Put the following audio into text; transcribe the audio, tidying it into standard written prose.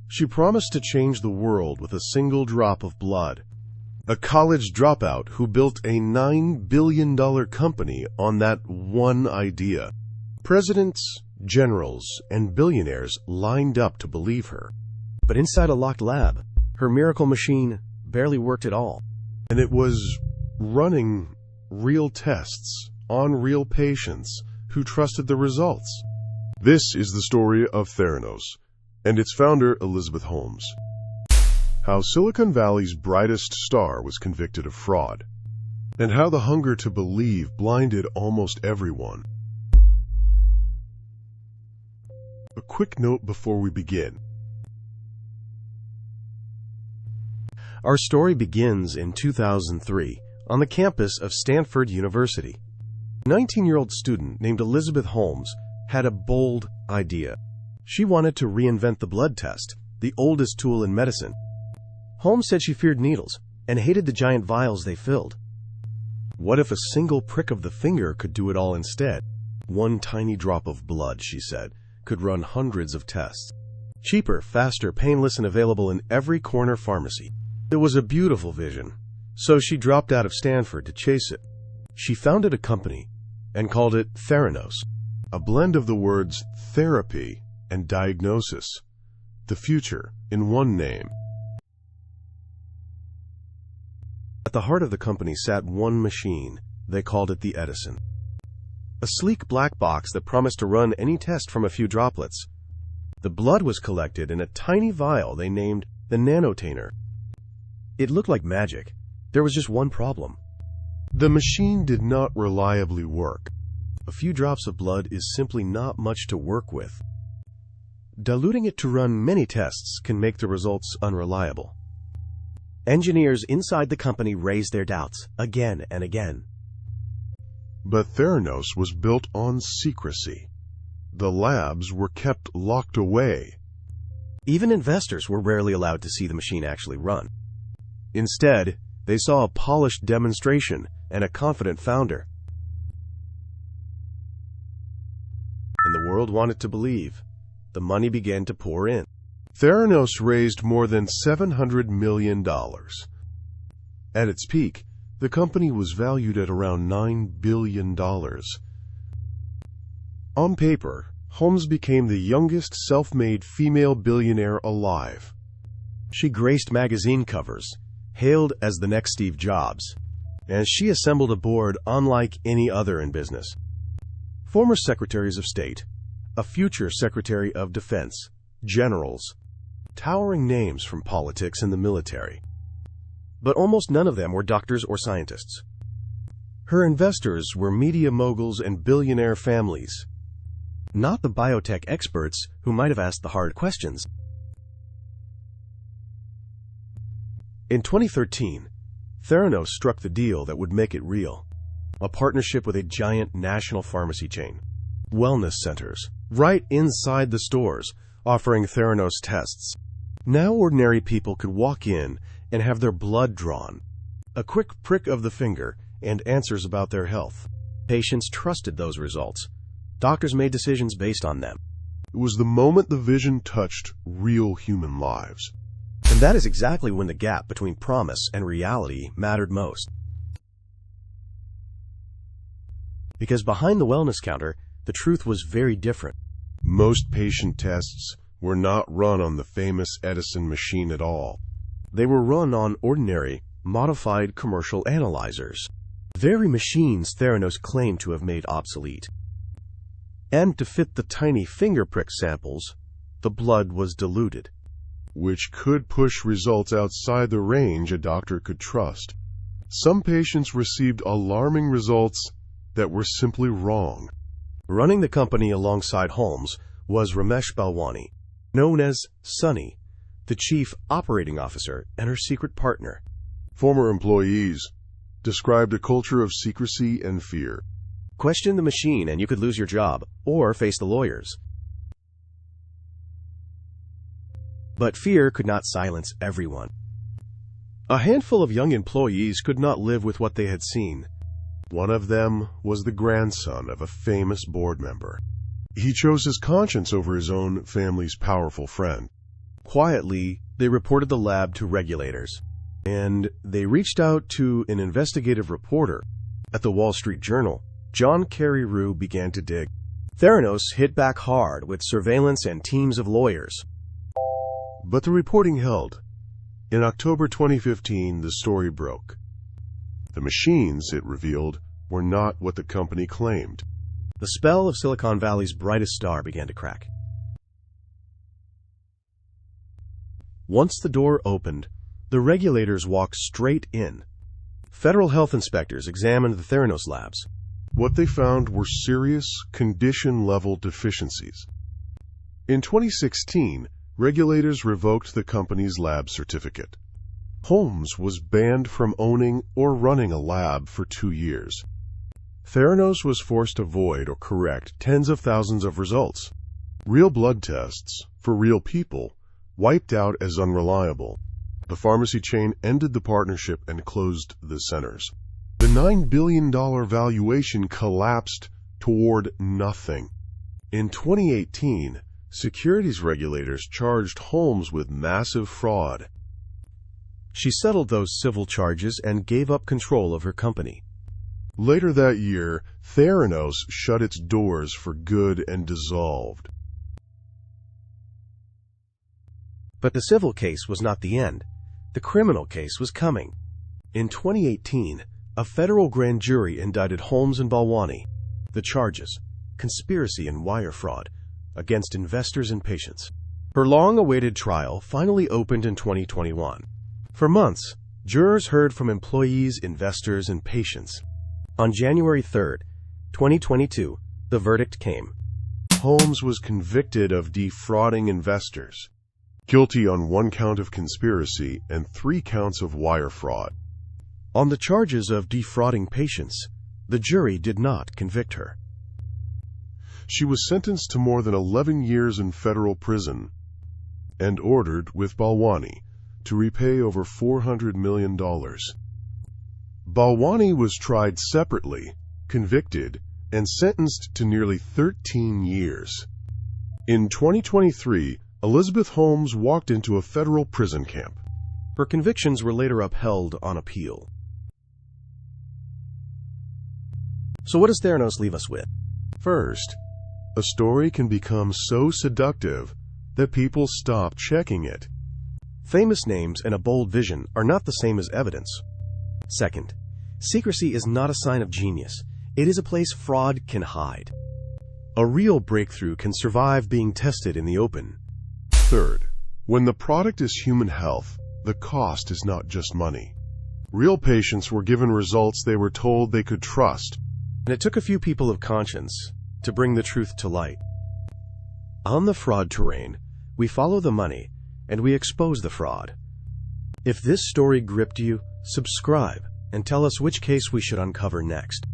She promised to change the world with a single drop of blood. A college dropout who built a $9 billion company on that one idea. Presidents, generals, and billionaires lined up to believe her. But inside a locked lab, her miracle machine barely worked at all. And it was running real tests on real patients who trusted the results. This is the story of Theranos and its founder, Elizabeth Holmes. How Silicon Valley's brightest star was convicted of fraud, and how the hunger to believe blinded almost everyone. A quick note before we begin. Our story begins in 2003 on the campus of Stanford University. A 19-year-old student named Elizabeth Holmes had a bold idea. She wanted to reinvent the blood test, the oldest tool in medicine. Holmes said she feared needles and hated the giant vials they filled. What if a single prick of the finger could do it all instead? One tiny drop of blood, she said, could run hundreds of tests. Cheaper, faster, painless, and available in every corner pharmacy. It was a beautiful vision, so she dropped out of Stanford to chase it. She founded a company and called it Theranos, a blend of the words therapy and diagnosis, the future in one name. At the heart of the company sat one machine. They called it the Edison. A sleek black box that promised to run any test from a few droplets. The blood was collected in a tiny vial they named the nanotainer. It looked like magic. There was just one problem. The machine did not reliably work. A few drops of blood is simply not much to work with. Diluting it to run many tests can make the results unreliable. Engineers inside the company raised their doubts again and again. But Theranos was built on secrecy. The labs were kept locked away. Even investors were rarely allowed to see the machine actually run. Instead, they saw a polished demonstration and a confident founder. And the world wanted to believe. The money began to pour in. Theranos raised more than $700 million. At its peak, the company was valued at around $9 billion. On paper, Holmes became the youngest self-made female billionaire alive. She graced magazine covers, hailed as the next Steve Jobs, and she assembled a board unlike any other in business. Former secretaries of state, a future secretary of defense, generals, towering names from politics and the military. But almost none of them were doctors or scientists. Her investors were media moguls and billionaire families, not the biotech experts who might have asked the hard questions. In 2013, Theranos struck the deal that would make it real. A partnership with a giant national pharmacy chain. Wellness centers, right inside the stores, offering Theranos tests. Now ordinary people could walk in and have their blood drawn. A quick prick of the finger and answers about their health. Patients trusted those results. Doctors made decisions based on them. It was the moment the vision touched real human lives. And that is exactly when the gap between promise and reality mattered most. Because behind the wellness counter, the truth was very different. Most patient tests were not run on the famous Edison machine at all. They were run on ordinary, modified commercial analyzers. Very machines Theranos claimed to have made obsolete. And to fit the tiny finger prick samples, the blood was diluted, which could push results outside the range a doctor could trust. Some patients received alarming results that were simply wrong. Running the company alongside Holmes was Ramesh Balwani, known as Sunny, the chief operating officer and her secret partner. Former employees described a culture of secrecy and fear. Question the machine and you could lose your job or face the lawyers. But fear could not silence everyone. A handful of young employees could not live with what they had seen. One of them was the grandson of a famous board member. He chose his conscience over his own family's powerful friend. Quietly, they reported the lab to regulators, and they reached out to an investigative reporter. At the Wall Street Journal, John Carreyrou began to dig. Theranos hit back hard with surveillance and teams of lawyers. But the reporting held. In October 2015, the story broke. The machines, it revealed, were not what the company claimed. The spell of Silicon Valley's brightest star began to crack. Once the door opened, the regulators walked straight in. Federal health inspectors examined the Theranos labs. What they found were serious, condition-level deficiencies. In 2016, regulators revoked the company's lab certificate. Holmes was banned from owning or running a lab for 2 years. Theranos was forced to void or correct tens of thousands of results. Real blood tests, for real people, wiped out as unreliable. The pharmacy chain ended the partnership and closed the centers. The $9 billion valuation collapsed toward nothing. In 2018, securities regulators charged Holmes with massive fraud. She settled those civil charges and gave up control of her company. Later that year, Theranos shut its doors for good and dissolved. But the civil case was not the end. The criminal case was coming. In 2018, a federal grand jury indicted Holmes and Balwani. The charges: conspiracy and wire fraud against investors and patients. Her long-awaited trial finally opened in 2021. For months, jurors heard from employees, investors, and patients. On January 3, 2022, the verdict came. Holmes was convicted of defrauding investors, guilty on 1 count of conspiracy and 3 counts of wire fraud. On the charges of defrauding patients, the jury did not convict her. She was sentenced to more than 11 years in federal prison and ordered, with Balwani, to repay over $400 million. Balwani was tried separately, convicted, and sentenced to nearly 13 years. In 2023, Elizabeth Holmes walked into a federal prison camp. Her convictions were later upheld on appeal. So what does Theranos leave us with? First, a story can become so seductive that people stop checking it. Famous names and a bold vision are not the same as evidence. Second, secrecy is not a sign of genius. It is a place fraud can hide. A real breakthrough can survive being tested in the open. Third, when the product is human health, the cost is not just money. Real patients were given results they were told they could trust. And it took a few people of conscience to bring the truth to light. On the fraud terrain, we follow the money and we expose the fraud. If this story gripped you, subscribe and tell us which case we should uncover next.